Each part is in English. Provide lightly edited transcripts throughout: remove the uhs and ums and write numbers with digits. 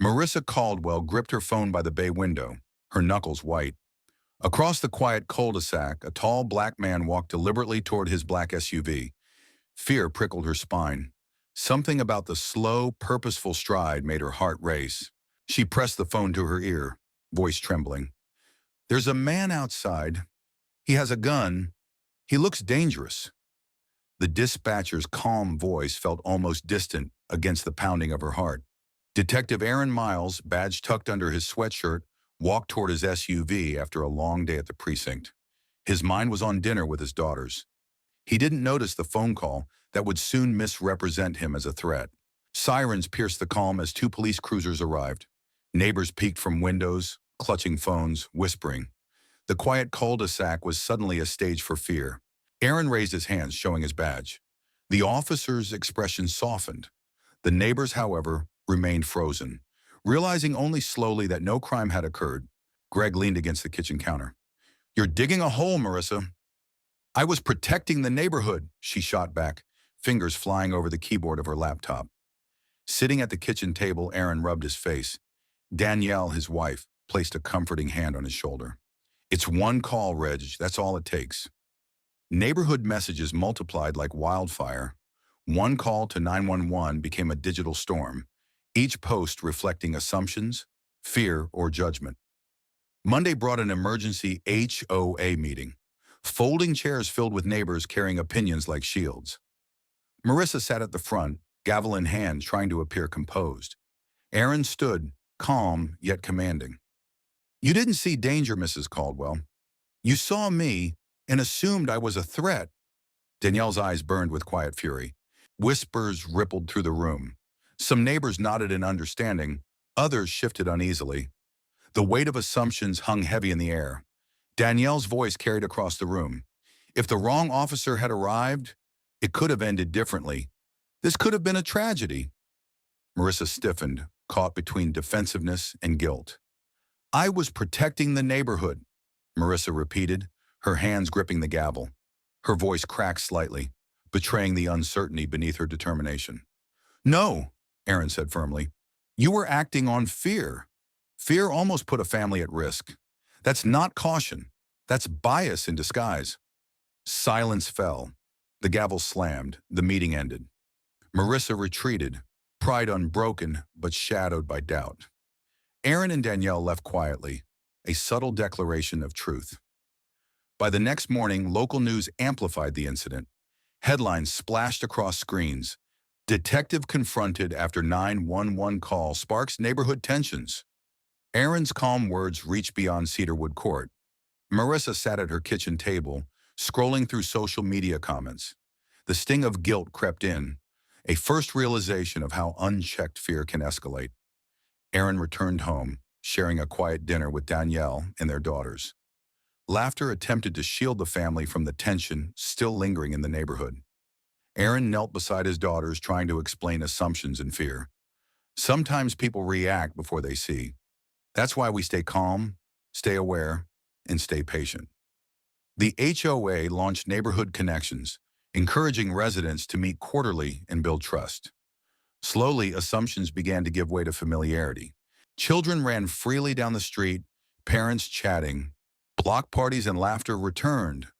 Marissa Caldwell gripped her phone by the bay window, her knuckles white. Across the quiet cul-de-sac, a tall black man walked deliberately toward his black SUV. Fear prickled her spine. Something about the slow, purposeful stride made her heart race. She pressed the phone to her ear, voice trembling. "There's a man outside. He has a gun. He looks dangerous." The dispatcher's calm voice felt almost distant against the pounding of her heart. Detective Aaron Miles, badge tucked under his sweatshirt, walked toward his SUV after a long day at the precinct. His mind was on dinner with his daughters. He didn't notice the phone call that would soon misrepresent him as a threat. Sirens pierced the calm as two police cruisers arrived. Neighbors peeked from windows, clutching phones, whispering. The quiet cul-de-sac was suddenly a stage for fear. Aaron raised his hands, showing his badge. The officer's expression softened. The neighbors, however, remained frozen. Realizing only slowly that no crime had occurred, Greg leaned against the kitchen counter. "You're digging a hole, Marissa." "I was protecting the neighborhood," she shot back, fingers flying over the keyboard of her laptop. Sitting at the kitchen table, Aaron rubbed his face. Danielle, his wife, placed a comforting hand on his shoulder. "It's one call, Reg, that's all it takes." Neighborhood messages multiplied like wildfire. One call to 911 became a digital storm, each post reflecting assumptions, fear, or judgment. Monday brought an emergency HOA meeting. Folding chairs filled with neighbors carrying opinions like shields. Marissa sat at the front, gavel in hand, trying to appear composed. Aaron stood, calm yet commanding. "You didn't see danger, Mrs. Caldwell. You saw me and assumed I was a threat." Danielle's eyes burned with quiet fury. Whispers rippled through the room. Some neighbors nodded in understanding, others shifted uneasily. The weight of assumptions hung heavy in the air. Danielle's voice carried across the room. If the wrong officer had arrived, it could have ended differently. This could have been a tragedy. Marissa stiffened, caught between defensiveness and guilt. "I was protecting the neighborhood," Marissa repeated, her hands gripping the gavel. Her voice cracked slightly, betraying the uncertainty beneath her determination. "No," Aaron said firmly. "You were acting on fear. Fear almost put a family at risk. That's not caution. That's bias in disguise." Silence fell. The gavel slammed. The meeting ended. Marissa retreated, pride unbroken but shadowed by doubt. Aaron and Danielle left quietly, a subtle declaration of truth. By the next morning, local news amplified the incident. Headlines splashed across screens. "Detective confronted after 911 call sparks neighborhood tensions." Aaron's calm words reached beyond Cedarwood Court. Marissa sat at her kitchen table, scrolling through social media comments. The sting of guilt crept in, a first realization of how unchecked fear can escalate. Aaron returned home, sharing a quiet dinner with Danielle and their daughters. Laughter attempted to shield the family from the tension still lingering in the neighborhood. Aaron knelt beside his daughters, trying to explain assumptions and fear. Sometimes people react before they see. That's why we stay calm, stay aware, and stay patient. The HOA launched Neighborhood Connections, encouraging residents to meet quarterly and build trust. Slowly, assumptions began to give way to familiarity. Children ran freely down the street, parents chatting. Block parties and laughter returned,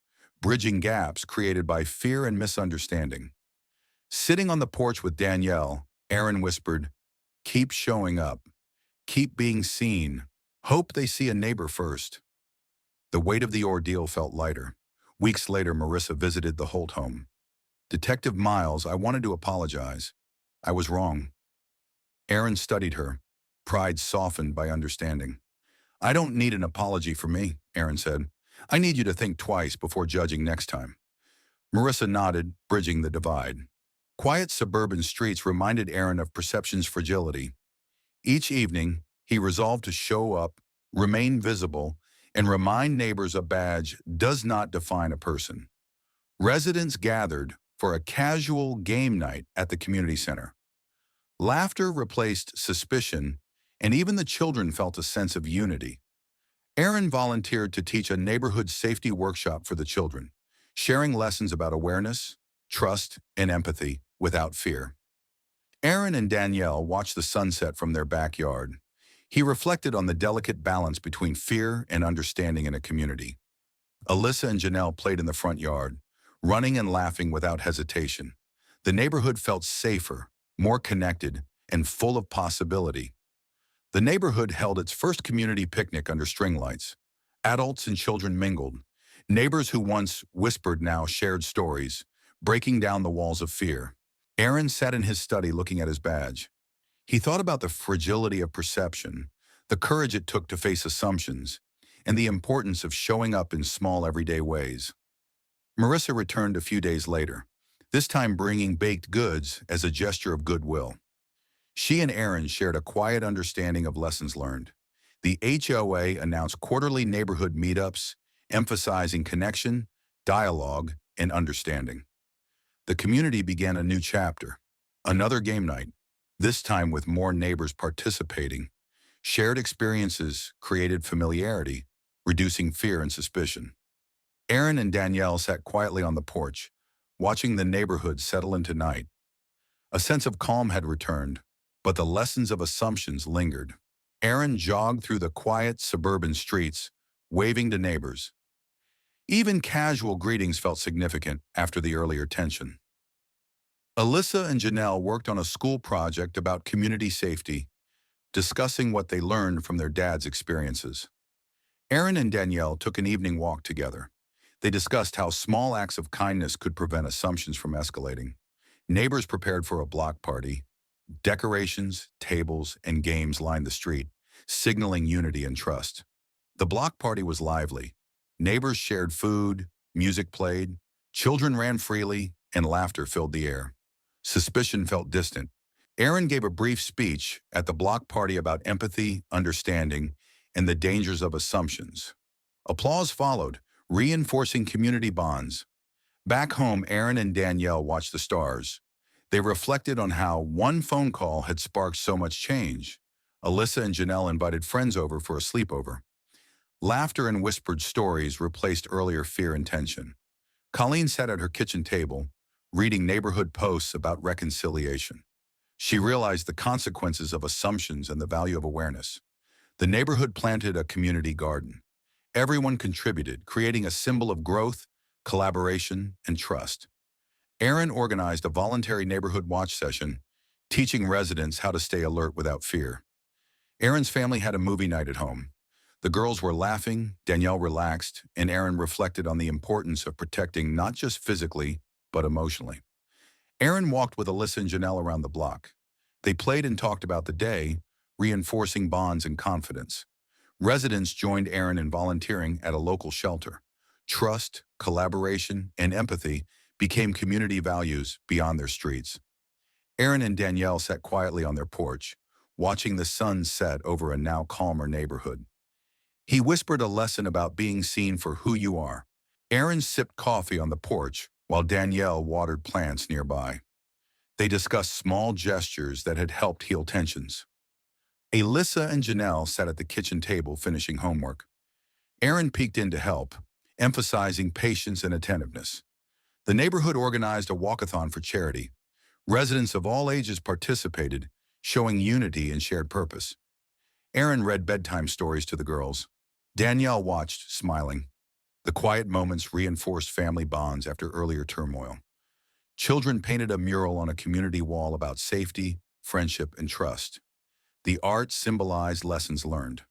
bridging gaps created by fear and misunderstanding. Sitting on the porch with Danielle, Aaron whispered, "Keep showing up. Keep being seen. Hope they see a neighbor first." The weight of the ordeal felt lighter. Weeks later, Marissa visited the Holt home. "Detective Miles, I wanted to apologize. I was wrong." Aaron studied her, pride softened by understanding. "I don't need an apology for me," Aaron said. "I need you to think twice before judging next time." Marissa nodded, bridging the divide. Quiet suburban streets reminded Aaron of perception's fragility. Each evening, he resolved to show up, remain visible, and remind neighbors a badge does not define a person. Residents gathered for a casual game night at the community center. Laughter replaced suspicion, and even the children felt a sense of unity. Aaron volunteered to teach a neighborhood safety workshop for the children, sharing lessons about awareness, trust, and empathy without fear. Aaron and Danielle watched the sunset from their backyard. He reflected on the delicate balance between fear and understanding in a community. Alyssa and Janelle played in the front yard, running and laughing without hesitation. The neighborhood felt safer, more connected, and full of possibility. The neighborhood held its first community picnic under string lights. Adults and children mingled. Neighbors who once whispered now shared stories, breaking down the walls of fear. Aaron sat in his study looking at his badge. He thought about the fragility of perception, the courage it took to face assumptions, and the importance of showing up in small everyday ways. Marissa returned a few days later, this time bringing baked goods as a gesture of goodwill. She and Aaron shared a quiet understanding of lessons learned. The HOA announced quarterly neighborhood meetups, emphasizing connection, dialogue, and understanding. The community began a new chapter, another game night, this time with more neighbors participating. Shared experiences created familiarity, reducing fear and suspicion. Aaron and Danielle sat quietly on the porch, watching the neighborhood settle into night. A sense of calm had returned, but the lessons of assumptions lingered. Aaron jogged through the quiet suburban streets, waving to neighbors. Even casual greetings felt significant after the earlier tension. Alyssa and Janelle worked on a school project about community safety, discussing what they learned from their dad's experiences. Aaron and Danielle took an evening walk together. They discussed how small acts of kindness could prevent assumptions from escalating. Neighbors prepared for a block party. Decorations, tables, and games lined the street, signaling unity and trust. The block party was lively. Neighbors shared food, music played, children ran freely, and laughter filled the air. Suspicion felt distant. Aaron gave a brief speech at the block party about empathy, understanding, and the dangers of assumptions. Applause followed, reinforcing community bonds. Back home, Aaron and Danielle watched the stars. They reflected on how one phone call had sparked so much change. Alyssa and Janelle invited friends over for a sleepover. Laughter and whispered stories replaced earlier fear and tension. Colleen sat at her kitchen table, reading neighborhood posts about reconciliation. She realized the consequences of assumptions and the value of awareness. The neighborhood planted a community garden. Everyone contributed, creating a symbol of growth, collaboration, and trust. Aaron organized a voluntary neighborhood watch session, teaching residents how to stay alert without fear. Aaron's family had a movie night at home. The girls were laughing, Danielle relaxed, and Aaron reflected on the importance of protecting not just physically, but emotionally. Aaron walked with Alyssa and Janelle around the block. They played and talked about the day, reinforcing bonds and confidence. Residents joined Aaron in volunteering at a local shelter. Trust, collaboration, and empathy became community values beyond their streets. Aaron and Danielle sat quietly on their porch, watching the sun set over a now calmer neighborhood. He whispered a lesson about being seen for who you are. Aaron sipped coffee on the porch, while Danielle watered plants nearby. They discussed small gestures that had helped heal tensions. Alyssa and Janelle sat at the kitchen table finishing homework. Aaron peeked in to help, emphasizing patience and attentiveness. The neighborhood organized a walkathon for charity. Residents of all ages participated, showing unity and shared purpose. Aaron read bedtime stories to the girls. Danielle watched, smiling. The quiet moments reinforced family bonds after earlier turmoil. Children painted a mural on a community wall about safety, friendship, and trust. The art symbolized lessons learned.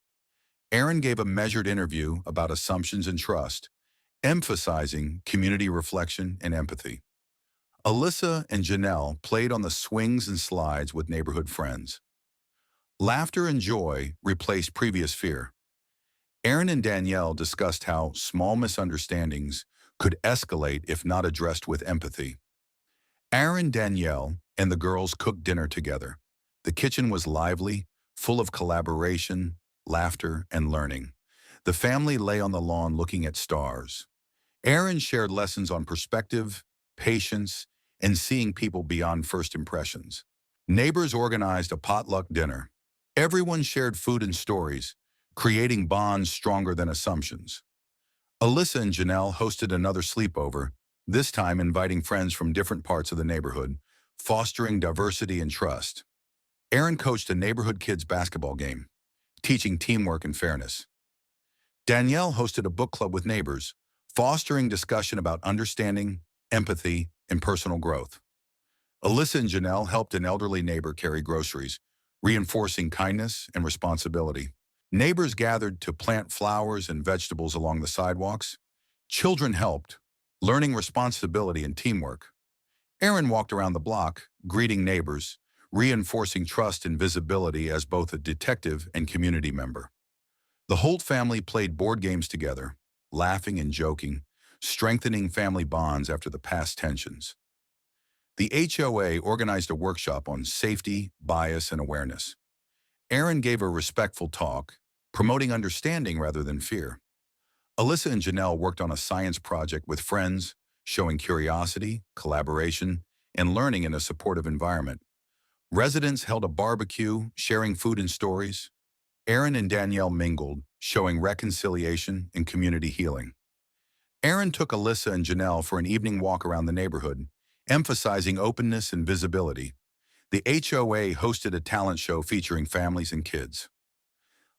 Aaron gave a measured interview about assumptions and trust, emphasizing community reflection and empathy. Alyssa and Janelle played on the swings and slides with neighborhood friends. Laughter and joy replaced previous fear. Aaron and Danielle discussed how small misunderstandings could escalate if not addressed with empathy. Aaron, Danielle, and the girls cooked dinner together. The kitchen was lively, full of collaboration, laughter, and learning. The family lay on the lawn looking at stars. Aaron shared lessons on perspective, patience, and seeing people beyond first impressions. Neighbors organized a potluck dinner. Everyone shared food and stories, creating bonds stronger than assumptions. Alyssa and Janelle hosted another sleepover, this time inviting friends from different parts of the neighborhood, fostering diversity and trust. Aaron coached a neighborhood kids basketball game, teaching teamwork and fairness. Danielle hosted a book club with neighbors, fostering discussion about understanding, empathy, and personal growth. Alyssa and Janelle helped an elderly neighbor carry groceries, reinforcing kindness and responsibility. Neighbors gathered to plant flowers and vegetables along the sidewalks. Children helped, learning responsibility and teamwork. Aaron walked around the block, greeting neighbors, reinforcing trust and visibility as both a detective and community member. The Holt family played board games together, laughing and joking, strengthening family bonds after the past tensions. The HOA organized a workshop on safety, bias, and awareness. Aaron gave a respectful talk, promoting understanding rather than fear. Alyssa and Janelle worked on a science project with friends, showing curiosity, collaboration, and learning in a supportive environment. Residents held a barbecue, sharing food and stories. Aaron and Danielle mingled, showing reconciliation and community healing. Aaron took Alyssa and Janelle for an evening walk around the neighborhood, emphasizing openness and visibility. The HOA hosted a talent show featuring families and kids.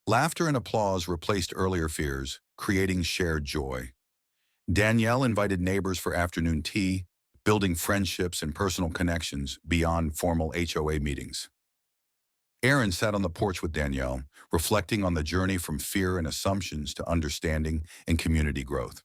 Laughter and applause replaced earlier fears, creating shared joy. Danielle invited neighbors for afternoon tea, building friendships and personal connections beyond formal HOA meetings. Aaron sat on the porch with Danielle, reflecting on the journey from fear and assumptions to understanding and community growth.